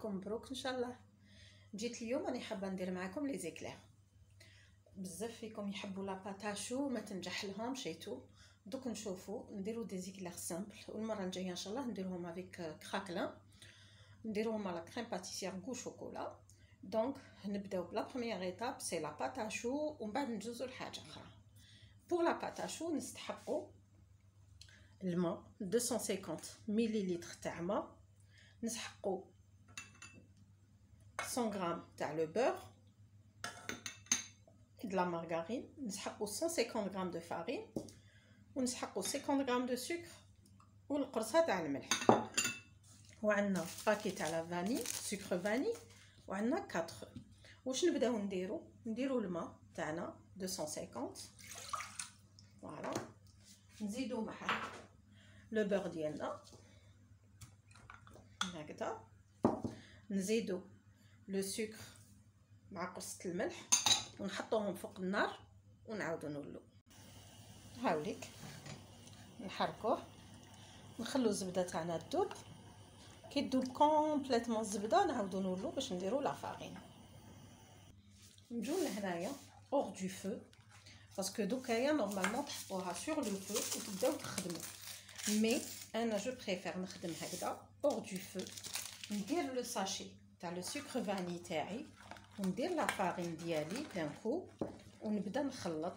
نهاركم مبروك ان شاء الله. جيت اليوم راني حابه ندير معكم لي زيكلير. بزاف فيكم يحبوا لا باتاشو ما تنجح لهم شيتو. دوك نشوفوا نديروا دي زيكلير سامبل، والمره الجايه ان شاء الله نديرهم افيك كراكلان، نديروهم على كريم باتيسير غو شوكولا. دونك نبداو بلا بروميير ايتاب سي لا باتاشو، ومن بعد ندوزو لحاجه اخرى. بور لا باتاشو نستحقوا الماء 250 مليلتر تاع ماء، نسحقوا 100 غرام تاع لو بور de la margarine، نسحقوا 150 غرام دو فارين، ونسحقوا 50 غرام دو سكر، والقرصه تاع الملح، وعندنا باكي تاع لا فاني سكر فاني، وعندنا 4. واش نبداو نديرو الماء تاعنا 250، فوالا، نزيدو معاه لو بور ديالنا هكذا، نزيدو لو سكر مع قرصه الملح، ونحطوهم فوق النار ونعاودو نولو. هاوليك نحركوه، نخلو الزبده تاعنا تذوب. كي تذوب كومبليتمون الزبده نعاودو نولو باش نديرو لا فارين. نجو لهنايا اور دو فو، باسكو دوكايا نورمالمون تحطوها سور لو فو وتبداو تخدمو، مي انا جو بريفير نخدم هكذا اور دو فو. ندير لو ساشي تاع لو سكر فاني تاعي، وندير لا فارين ديالي دان كو، ونبدا نخلط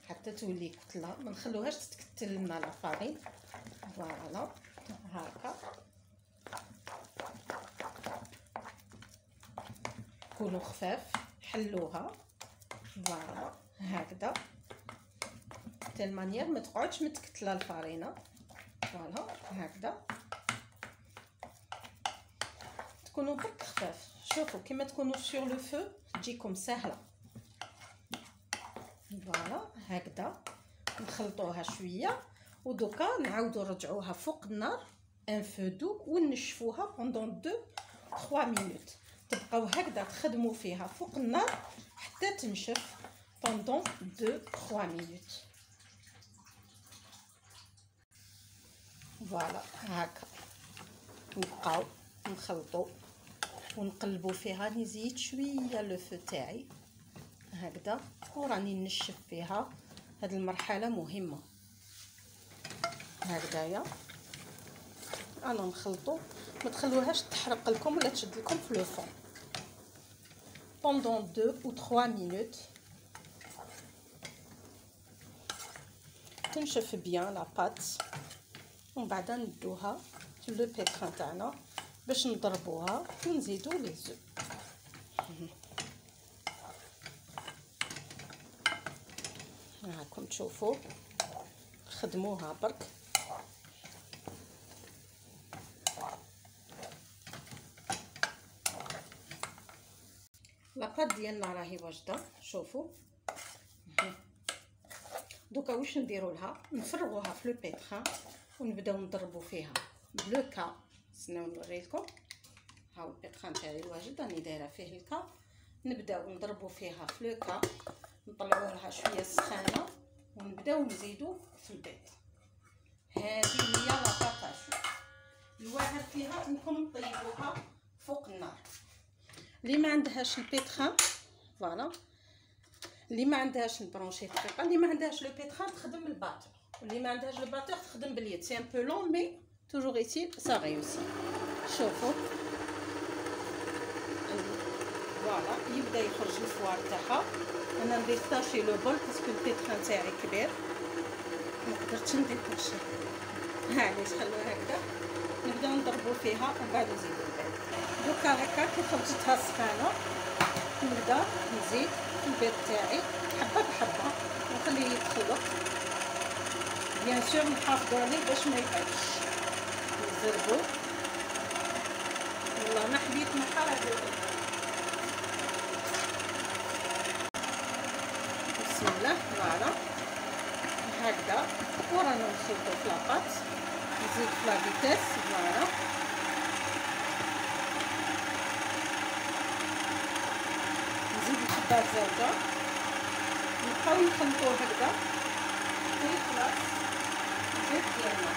حتى تولي كتله، ما نخلوهاش تتكتل لنا لا فارين. فوالا هكا كونوا خفاف، حلوها فوالا هكذا تال مانيير ما تقعدش متكتله الفارينه. فوالا هكذا تكونوا برك خفاف. شوفوا كيما تكونوا سور لو فو تجيكم سهله. فوالا هكذا نخلطوها شويه، ودوكا نعاودو نرجعوها فوق النار ان فو دو، ونشفوها بوندون 2-3 مينوت. تبقاو هكذا تخدموا فيها فوق النار حتى تنشف بوندون 2-3 مينوت. فوالا هكا نبقاو نخلطوا ونقلبوا فيها. نزيد شويه لو فو تاعي هكذا، وراني نشف فيها. هاد المرحله مهمه هكذايا. انا نخلطوا، ما تخلوهاش تحرق لكم ولا تشد لكم في لو فون بوندون 2-3 مينوت. تنشف بيان لا بات، ومن بعد ندوها في لو بيتران تاعنا باش نضربوها ونزيدو لي زو. هاكم تشوفوا خدموها برك. لاباط ديالنا راهي واجده. شوفوا دوكا واش نديروا لها، نفرغوها في لو بيتران ونبداو نضربوا فيها بلو كا. استناو نوريلكم. هاو البيتران تاعي الواجد راني دايره فيه الكا. نبداو نضربوا فيها في لو كا، نطلعوا لها شويه سخانه، ونبداو نزيدو في البيض. هذه هي لا باتاشو. الواعر فيها انكم طيبوها فوق النار. اللي ما عندهاش البيتران فوالا، اللي ما عندهاش البرونشي دقيقه، اللي ما عندهاش لو بيتران تخدم الباتور، اللي ما عندهاش لو باتور تخدم باليد. سي ان بو لون مي توجور ايتيل سا ريوسي. شوفوا فوالا يبدا يخرج الفوار تاعها. انا ندير طاشي لو بول باسكو البيتران تاعي كبير ما قدرتش ندير كلشي. علاش خلوها هكذا. نبداو نضربوا فيها ومن بعد نزيدو البيض. دوكا هكا كي خرجتها سخانه نبدا نزيد في البيض تاعي حبه بحبه ونخليه يتخلط. بيان سور نحافظوا عليه باش ما يقعدش. نزربو. والله ما حبيت نحرق. بسم الله. فوالا هكذا ورانا نخلطو في لاباط. نزيد في لا فيتاس. فوالا نزيد الحبات زوجه، نبقاو نخلطوه هكذا حتى يخلص الزيت ديالنا.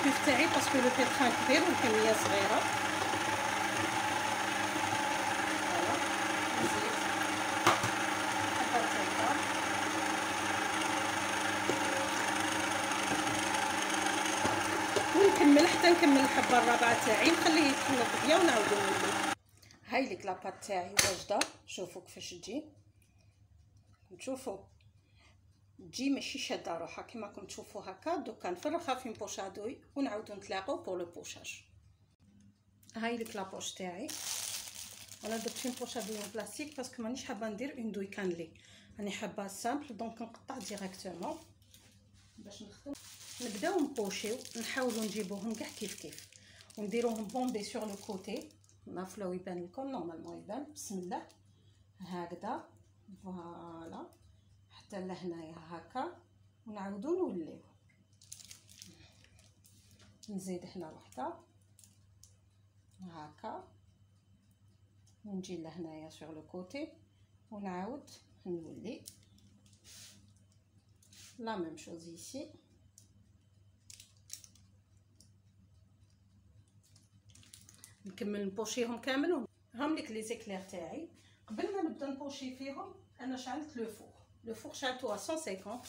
الكوف تاعي باسكو لو بيتران كبير والكميه صغيره. فوالا نزيد حبه هكا ونكمل حتى نكمل الحبه الرابعه تاعي، نخليه يتخلط بيا ونعاودو نولي. هاي ليك لاباط تاعي واجده، شوفوا كيفاش تجي، نشوفوا تجي ماشي شاده روحها كيما راكم تشوفوا هكا. دوكا نفرغها في بوشادوي ونعاودو نتلاقاو بور لو بوشاج. هاي ليك لابوش تاعي، انا درت في بوشادوي بلاستيك باسكو مانيش حابه ندير اون دوي كانلي، راني حابه سامبل دونك نقطع ديريكتومون باش نخدم. نبداو نبوشيو، نحاولوا نجيبوهم كاع كيف كيف ونديروهم بومبي سور لو كوتي. نافلو يبان لكم نورمالمون يبان. بسم الله هكذا فوالا حتى لهنايا هكا ونعاودو نوليو. نزيد هنا وحده هكا ونجي لهنايا سور لو كوتي ونعاود نولي لا ميم شوز ايسي. نكمل نبوشيهم كامل. هام ليك لي زيكلير تاعي. قبل ما نبدا نبوشي فيهم انا شعلت لو فور شعلته 150.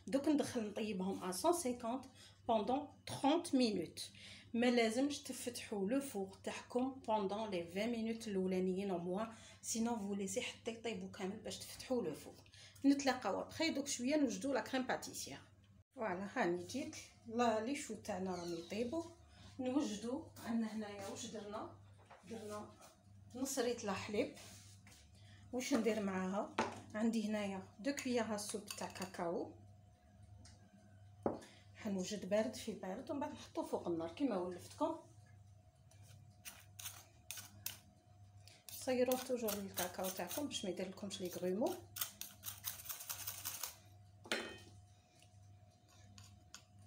دوك ندخل نطيبهم 150 بوندون 30 مينوت. ما لازمش تفتحوا لو فور تاعكم بوندون لي 20 مينوت الاولانيين او موان، سينو فو ليسي حتى يطيبوا كامل باش تفتحوا لو فور. نتلاقاو ابخي دوك شويه نوجدوا لا كريم باتيسير. فوالا هاني جيت لا لي شو تاعنا راهم يطيبوا. نوجدوا عندنا هنايا واش درنا نص ريت حليب. واش ندير معاها؟ عندي هنايا 2 كويار سوب تاع كاكاو، حنوجد بارد في بارد ومن بعد نحطوه فوق النار كيما ولفتكم. صيروه توجور الكاكاو تاعكم باش ما يدير لكمش لي غرومو.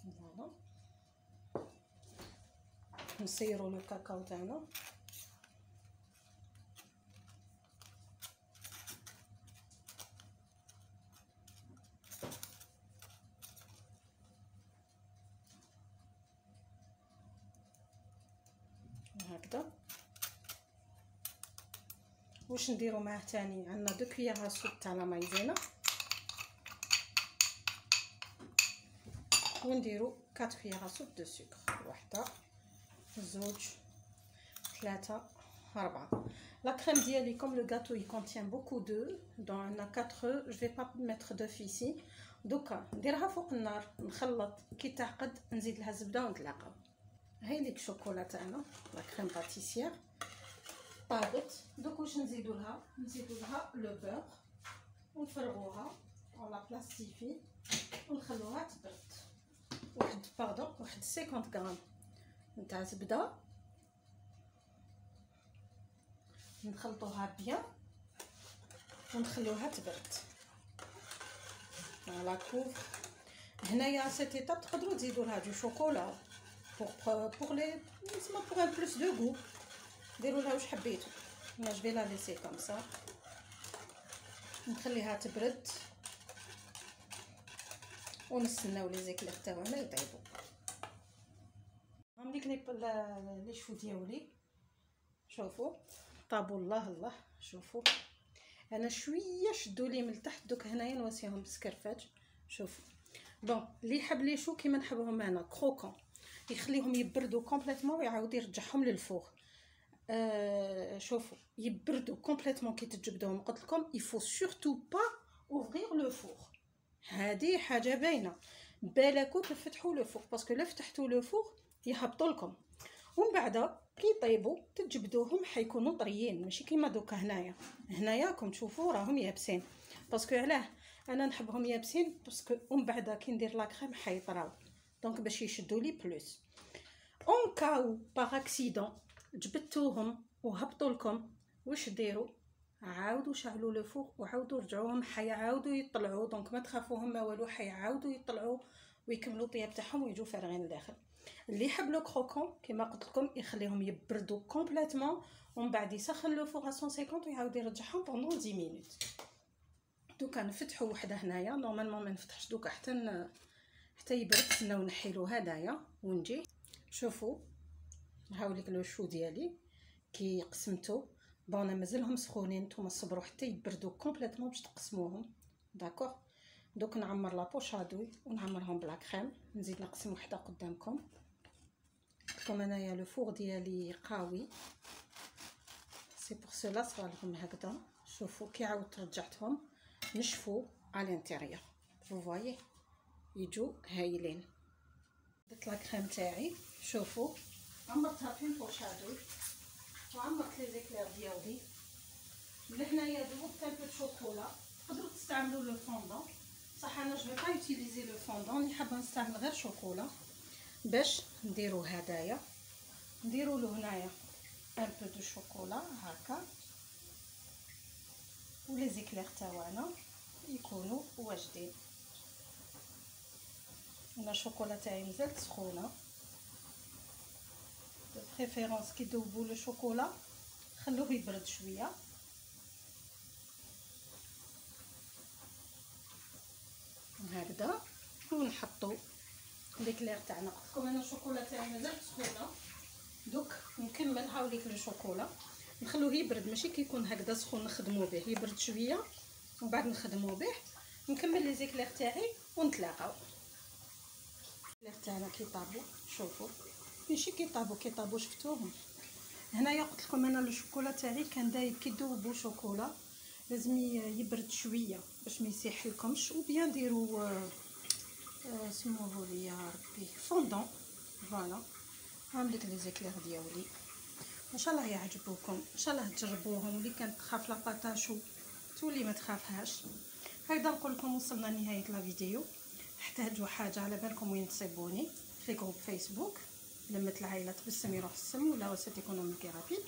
فوالا نصيروا الكاكاو تاعنا. هكذا واش نديروا معاه تاني؟ عندنا 2 كويار سوب تاع لا مايزينا ونديروا 4 كويار سوب دو سكر. واحده زوج ثلاثه أربعة. La crème ديالي comme le gâteau il contient beaucoup d'œufs donc on a 4 œufs, je vais pas mettre d'œufs ici. دوكا نديرها فوق النار نخلط كي تعقد نزيد لها الزبده ونتلاقاو. هاي ليك الشوكولا تاعنا لا كريم باتيسير طابت. دوك واش نزيدو لها لو بور ونفرغوها اون لا بلاستيفي ونخلوها تبرد. واحد 50 غرام نتاع زبده نخلطوها بيان ونخلوها تبرد. على كوف هنايا سيت ايطاب تقدروا تزيدوا لها دو شوكولا pour les نسمى pour un plus de goût. ديروا لها واش حبيتوا. انا جو في لا ليسي كوم سا نخليها تبرد ونستناو لي زيكلير تاعنا يطيبوا. هام ديك لي شو ديالي شوفوا طابوا. الله شوفوا انا شويه شدوا لي من التحت دوك هنايا نواسيهم بسكرفاج. شوفوا بون اللي حب لي شو كيما نحبهم انا كروكون يخليهم يبردوا كومبليتوم ويعاود يرجعهم للفوغ. شوفوا يبردوا كومبليتوم كي تجبدوهم. قلت لكم يفو سورتو با اوفرير لو فوغ. هذه حاجه باينه بالكو تفتحوا لو فوغ باسكو لا فتحتوا لو فوغ يهبطوا لكم ومن بعد كي يطيبوا تجبدوهم حيكونوا طريين ماشي كيما دوكا. هنايا راكم تشوفوا راهم يابسين باسكو علاه انا نحبهم يابسين باسكو ومن بعد كي ندير لا كريم حيطراو دونك باش يشدوا لي بلوس. اون كاو باغ اكسيدون جبدتوهم وهبطوا لكم واش ديروا؟ عاودوا شعلوا لو فوق وعاودوا رجعوهم حيعاودوا يطلعوا. دونك ما تخافوهم ما والو حيعاودوا يطلعوا ويكملوا الطياب تاعهم ويجوا فارغين لداخل. اللي يحب لو كروكون كما قلت لكم يخليهم يبردوا كومبليتوم ومن بعد يسخن لو فوغ 150 ويعاود يرجعهم بوندون 10 مينوت. دوكا نفتحوا وحده هنايا نورمالمون ما نفتحش دوكا حتى يبرد. نستناو نحيلو هدايا ونجي شوفوا هاوليك لو شو ديالي كي قسمته. بون انا مازالهم سخونين، نتوما صبروا حتى يبردوا كومبليتوم باش تقسموهم. داكوغ. دوك نعمر لابوشادوي ونعمرهم بلا كريم. نزيد نقسم وحده قدامكم. كما انايا لو فور ديالي قاوي، سي بور سولا صغالهم هكذا. شوفوا كي عاودت رجعتهم نشفوا على الانتيريور، فو فوايي يجوا هايلين. درت لا كريم تاعي، شوفوا عمرتها في البوشادوي وعمرت لي زيكلير ديالي. لهنايا ذوبت ان بو شوكولا. تقدروا تستعملوا لو فوندون، صح انا جو با يوتيليزي لو فوندون، اللي حابه نستعمل غير شوكولا باش نديرو هدايا. نديرو له هنايا ان بو دو شوكولا هكا، ولي زيكلير تاعنا يكونوا واجدين. انا الشوكولا تاعي مازالت سخونه، دو بريفيرونس كي تذوبوا لو شوكولا خلوه يبرد شويه. هكذا ونحطوا ليكلير تاعنا. قلت لكم انا الشوكولا تاعي مازالت سخونه، دوك نكمل. هاوليك الشوكولا نخلوه يبرد، ماشي كيكون هكذا سخون نخدموا به، يبرد شويه ومن بعد نخدموا به. نكمل لي زيكلير تاعي ونتلاقاو. ليكلير تاعنا كيطابو، شوفوا ماشي كيطابو شفتوهم هنايا. قلت لكم انا الشوكولا تاعي كان دايب كي تذوبوا شوكولا لازم يبرد شويه باش ما يسيح لكمش. وبيان ديروا سموه لي يا ربي فوندون. فوالا عاملك لي زيكلير ديالي، ان شاء الله يعجبوكم، ان شاء الله تجربوهم. اللي كانت تخاف لاباطاشو تولي ما تخافهاش. هكذا نقول لكم وصلنا لنهايه لا فيديو. تحتاجوا حاجه على بالكم وين تصيبوني في جروب فيسبوك لمة العائله تبسم يروح السم ولا وسط ايكونوميكي رابيد.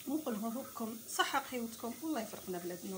نقول لكم صحه قيوتكم والله يفرقنا بلادنا.